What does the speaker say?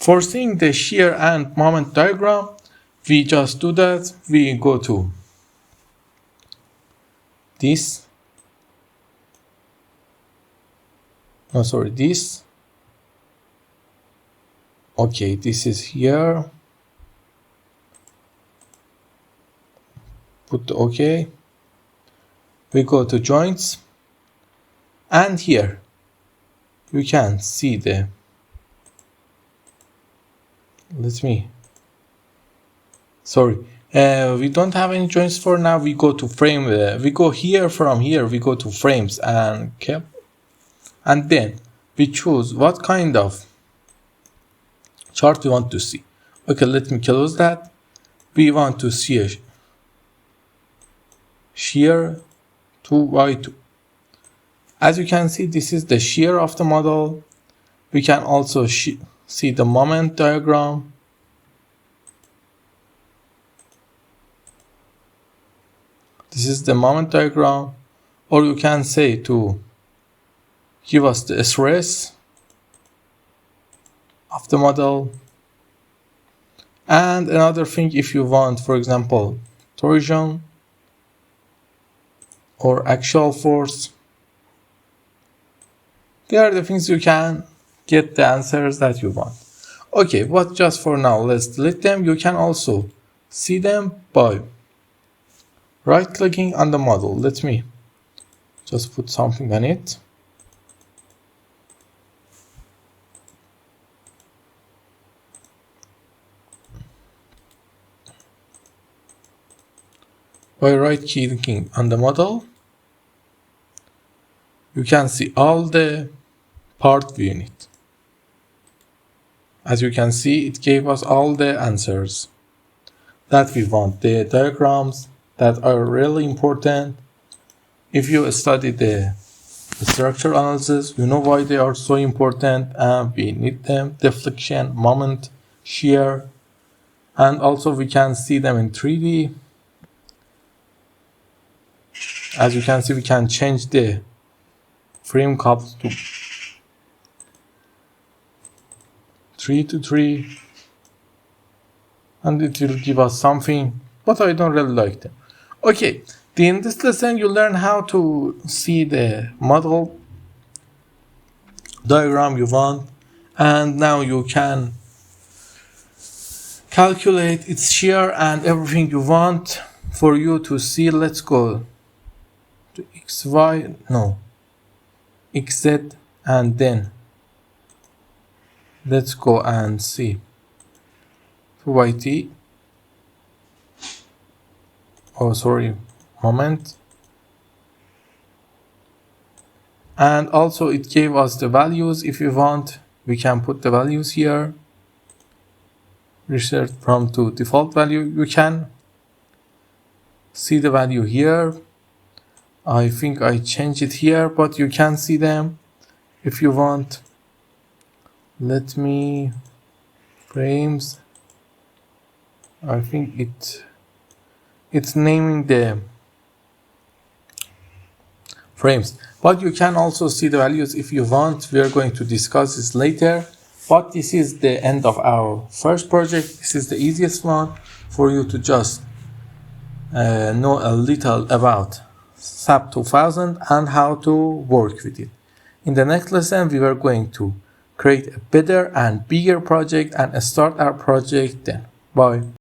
For seeing the shear and moment diagram, we just do that. We go to this. This. Okay, this is here. Put OK. We go to joints, and here you can see the. We don't have any joints for now. We go to frame. We go here. From here we go to frames and cap, and then we choose what kind of chart we want to see. Okay, let me close that. We want to see a shear 2 by 2. As you can see, this is the shear of the model. We can also see the moment diagram. This is the moment diagram, or you can say to give us the stress of the model. And another thing, if you want, for example, torsion or axial force, they are the things you can get the answers that you want. Okay, but just for now, let's delete them. You can also see them by right-clicking on the model. Let me just put something on it. By right-clicking on the model, you can see all the part view unit. As you can see, it gave us all the answers that we want, the diagrams that are really important. If you study the structural analysis, you know why they are so important and we need them. Deflection, moment, shear, and also we can see them in 3D. As you can see, we can change the frame couple to 3:3, and it will give us something, but I don't really like them. Okay, in this lesson you learn how to see the model diagram you want, and now you can calculate its shear and everything you want for you to see. Let's go to XZ, and then let's go and see 2YT. Moment. And also it gave us the values. If you want, we can put the values here. Reset from to default value. You can see the value here. I think I changed it here, but you can see them if you want. Let me frames. I think it's naming the frames, but you can also see the values if you want. We are going to discuss this later, but this is the end of our first project. This is the easiest one for you to just know a little about SAP 2000 and how to work with it. In the next lesson, we are going to create a better and bigger project and start our project then. Bye.